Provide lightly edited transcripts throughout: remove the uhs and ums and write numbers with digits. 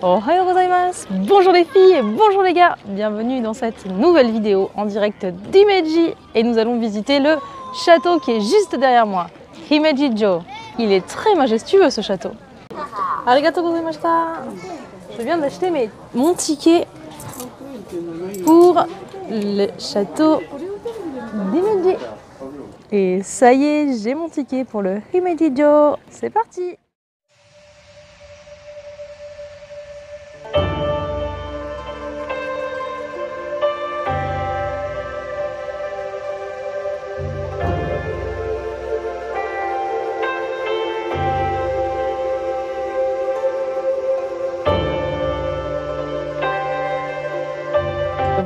Ohayou gozaimasu. Bonjour les filles et bonjour les gars. Bienvenue dans cette nouvelle vidéo en direct d'Himeji. Et nous allons visiter le château qui est juste derrière moi, Himeji-jo. Il est très majestueux ce château. Arigatou gozaimashita. Je viens d'acheter mon ticket pour le château d'Himeji. Et ça y est, j'ai mon ticket pour le Himeji-jo. C'est parti!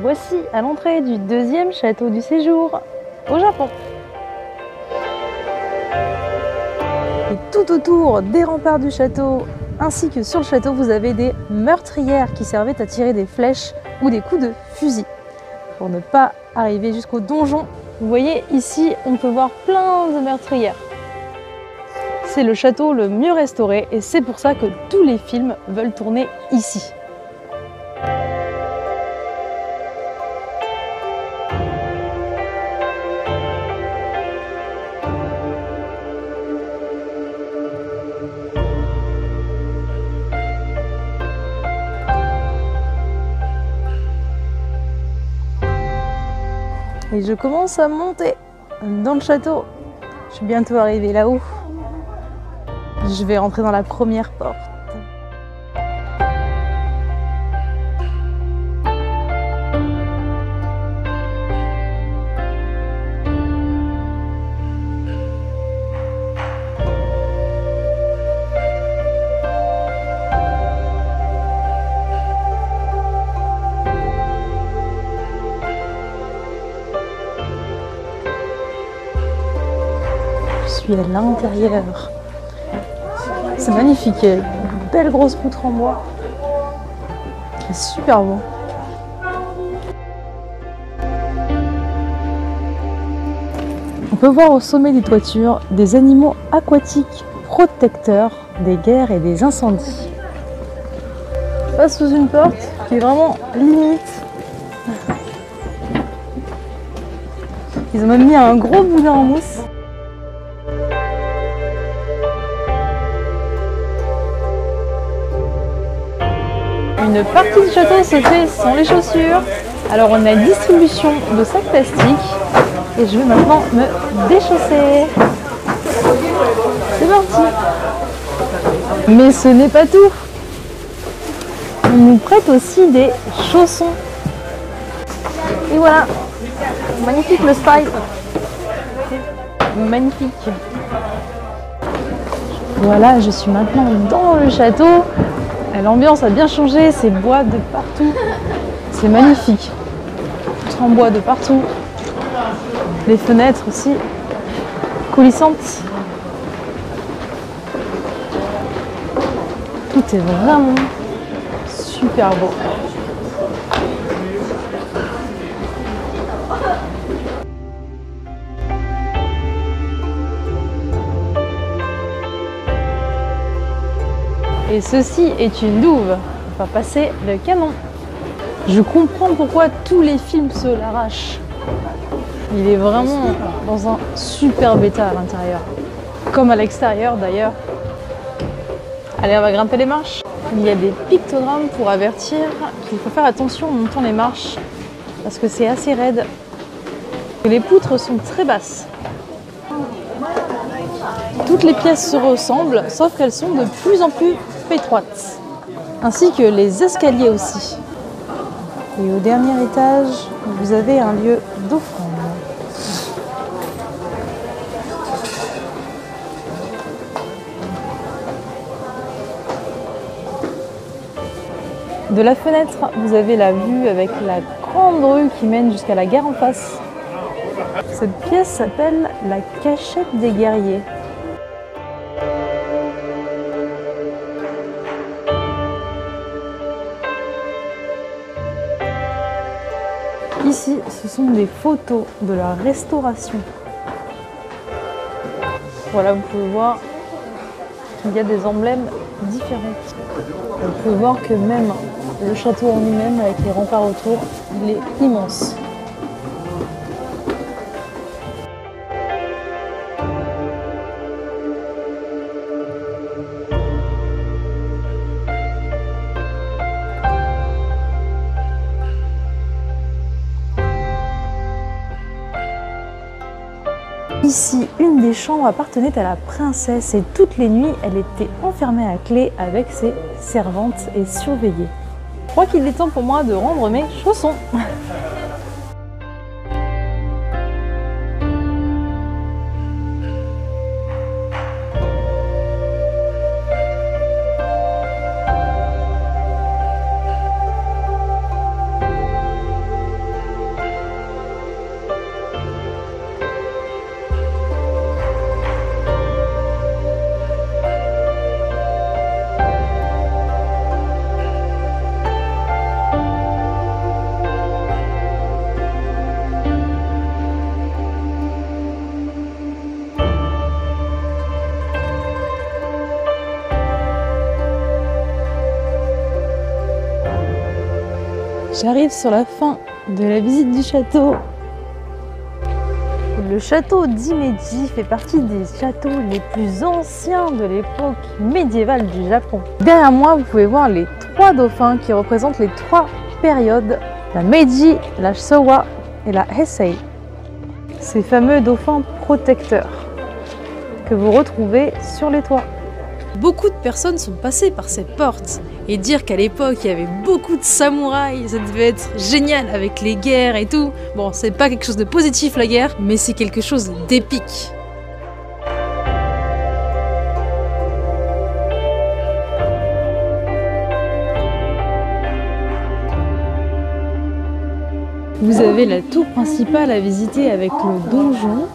Voici à l'entrée du deuxième château du séjour au Japon. Et tout autour des remparts du château ainsi que sur le château, vous avez des meurtrières qui servaient à tirer des flèches ou des coups de fusil. Pour ne pas arriver jusqu'au donjon, vous voyez ici, on peut voir plein de meurtrières. C'est le château le mieux restauré et c'est pour ça que tous les films veulent tourner ici. Et je commence à monter dans le château. Je suis bientôt arrivée là-haut. Je vais rentrer dans la première porte. Je suis à l'intérieur. C'est magnifique, il y a une belle grosse poutre en bois. C'est super beau. On peut voir au sommet des toitures des animaux aquatiques protecteurs des guerres et des incendies. Je passe sous une porte qui est vraiment limite. Ils ont même mis un gros boudin en mousse. Une partie du château se fait sans les chaussures. Alors on a une distribution de sacs plastiques et je vais maintenant me déchausser. C'est parti. Mais ce n'est pas tout. On nous prête aussi des chaussons. Et voilà. Magnifique le style. Magnifique. Voilà, je suis maintenant dans le château. L'ambiance a bien changé, c'est bois de partout. C'est magnifique. Tout en bois de partout. Les fenêtres aussi, coulissantes. Tout est vraiment super beau. Et ceci est une douve. On va passer le canon. Je comprends pourquoi tous les films se l'arrachent. Il est vraiment dans un super état à l'intérieur. Comme à l'extérieur d'ailleurs. Allez, on va grimper les marches. Il y a des pictogrammes pour avertir qu'il faut faire attention en montant les marches. Parce que c'est assez raide. Et les poutres sont très basses. Toutes les pièces se ressemblent, sauf qu'elles sont de plus en plus étroites, ainsi que les escaliers aussi. Et au dernier étage, vous avez un lieu d'offrande. De la fenêtre, vous avez la vue avec la grande rue qui mène jusqu'à la gare en face. Cette pièce s'appelle la cachette des guerriers. Ici, ce sont des photos de la restauration. Voilà, vous pouvez voir qu'il y a des emblèmes différentes. On peut voir que même le château en lui-même, avec les remparts autour, il est immense. Ici, une des chambres appartenait à la princesse et toutes les nuits, elle était enfermée à clé avec ses servantes et surveillée. Je crois qu'il est temps pour moi de rendre mes chaussons. J'arrive sur la fin de la visite du château. Le château d'Himeji fait partie des châteaux les plus anciens de l'époque médiévale du Japon. Derrière moi, vous pouvez voir les 3 dauphins qui représentent les 3 périodes, la Meiji, la Showa et la Heisei. Ces fameux dauphins protecteurs que vous retrouvez sur les toits. Beaucoup de personnes sont passées par ces portes. Et dire qu'à l'époque il y avait beaucoup de samouraïs, ça devait être génial avec les guerres et tout. Bon, c'est pas quelque chose de positif la guerre, mais c'est quelque chose d'épique. Vous avez la tour principale à visiter avec le donjon.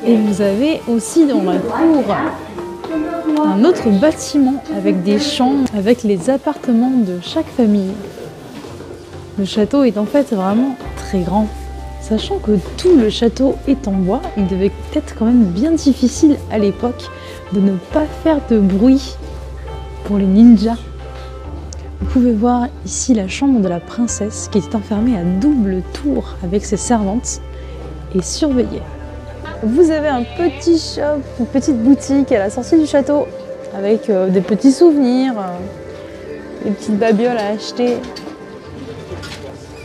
Et vous avez aussi dans la cour un autre bâtiment avec des chambres, avec les appartements de chaque famille. Le château est en fait vraiment très grand. Sachant que tout le château est en bois, il devait être quand même bien difficile à l'époque de ne pas faire de bruit pour les ninjas. Vous pouvez voir ici la chambre de la princesse qui était enfermée à double tour avec ses servantes et surveillée. Vous avez un petit shop, une petite boutique à la sortie du château avec des petits souvenirs, des petites babioles à acheter.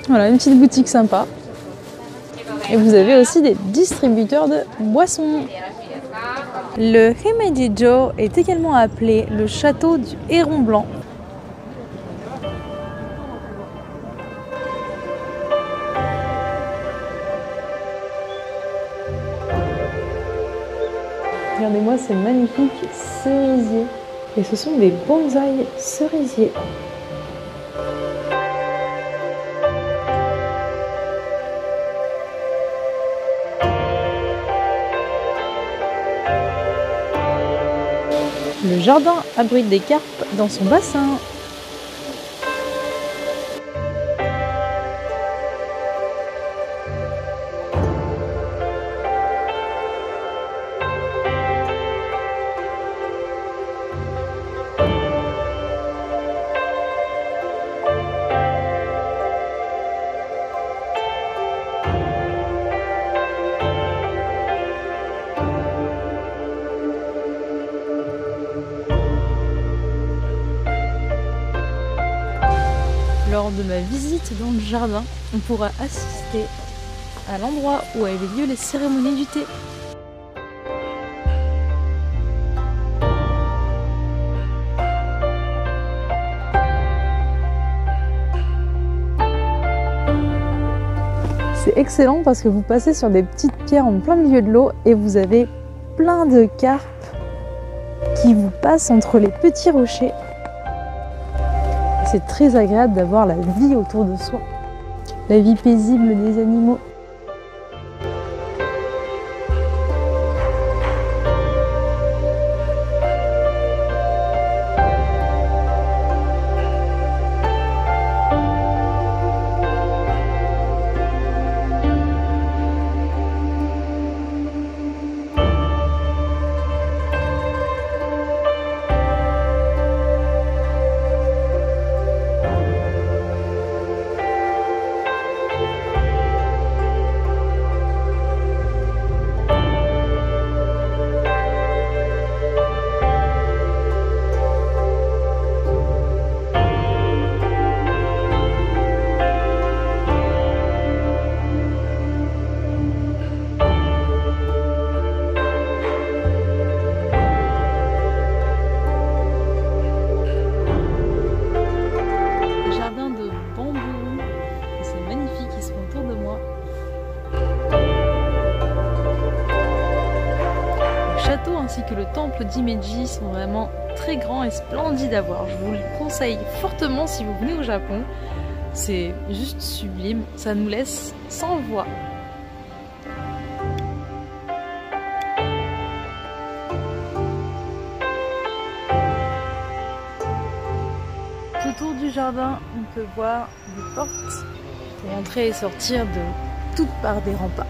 Voilà, une petite boutique sympa. Et vous avez aussi des distributeurs de boissons. Le Himeji-jo est également appelé le château du Héron Blanc. Regardez-moi ces magnifiques cerisiers. Et ce sont des bonsaïs cerisiers. Le jardin abrite des carpes dans son bassin. Lors de ma visite dans le jardin, on pourra assister à l'endroit où avaient lieu les cérémonies du thé. C'est excellent parce que vous passez sur des petites pierres en plein milieu de l'eau et vous avez plein de carpes qui vous passent entre les petits rochers. C'est très agréable d'avoir la vie autour de soi, la vie paisible des animaux. d'Himeji sont vraiment très grands et splendides à voir. Je vous le conseille fortement si vous venez au Japon. C'est juste sublime, ça nous laisse sans voix. Autour du jardin, on peut voir des portes pour entrer et sortir de toutes parts des remparts.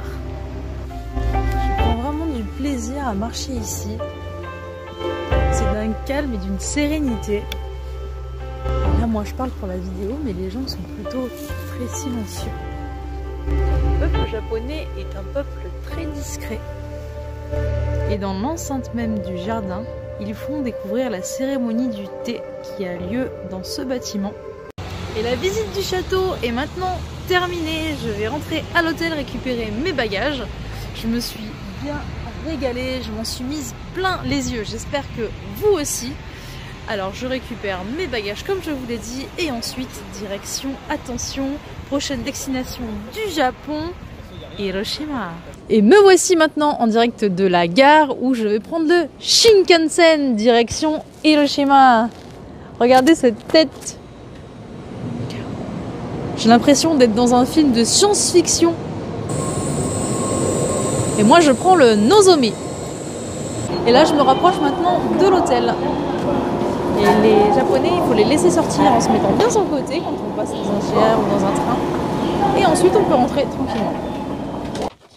Je prends vraiment du plaisir à marcher ici. C'est d'un calme et d'une sérénité. Là, moi je parle pour la vidéo, mais les gens sont plutôt très silencieux. Le peuple japonais est un peuple très discret. Et dans l'enceinte même du jardin, ils font découvrir la cérémonie du thé qui a lieu dans ce bâtiment. Et la visite du château est maintenant terminée. Je vais rentrer à l'hôtel récupérer mes bagages. Je me suis bien régalée, je m'en suis mise plein les yeux. J'espère que vous aussi. Alors je récupère mes bagages comme je vous l'ai dit et ensuite direction, attention, prochaine destination du Japon, Hiroshima. Et me voici maintenant en direct de la gare où je vais prendre le Shinkansen direction Hiroshima. Regardez cette tête. J'ai l'impression d'être dans un film de science-fiction. Et moi je prends le Nozomi. Et là je me rapproche maintenant de l'hôtel. Et les Japonais, il faut les laisser sortir en se mettant bien sur le côté quand on passe dans un GR ou dans un train. Et ensuite, on peut rentrer tranquillement.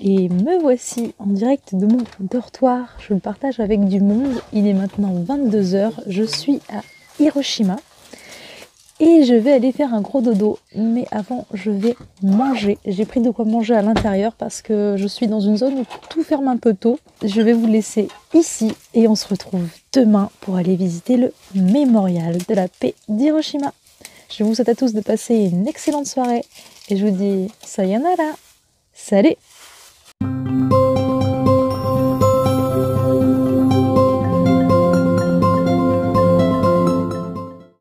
Et me voici en direct de mon dortoir. Je le partage avec du monde. Il est maintenant 22 h. Je suis à Hiroshima. Et je vais aller faire un gros dodo. Mais avant, je vais manger. J'ai pris de quoi manger à l'intérieur parce que je suis dans une zone où tout ferme un peu tôt. Je vais vous laisser ici et on se retrouve demain pour aller visiter le mémorial de la paix d'Hiroshima. Je vous souhaite à tous de passer une excellente soirée et je vous dis sayonara. Salut!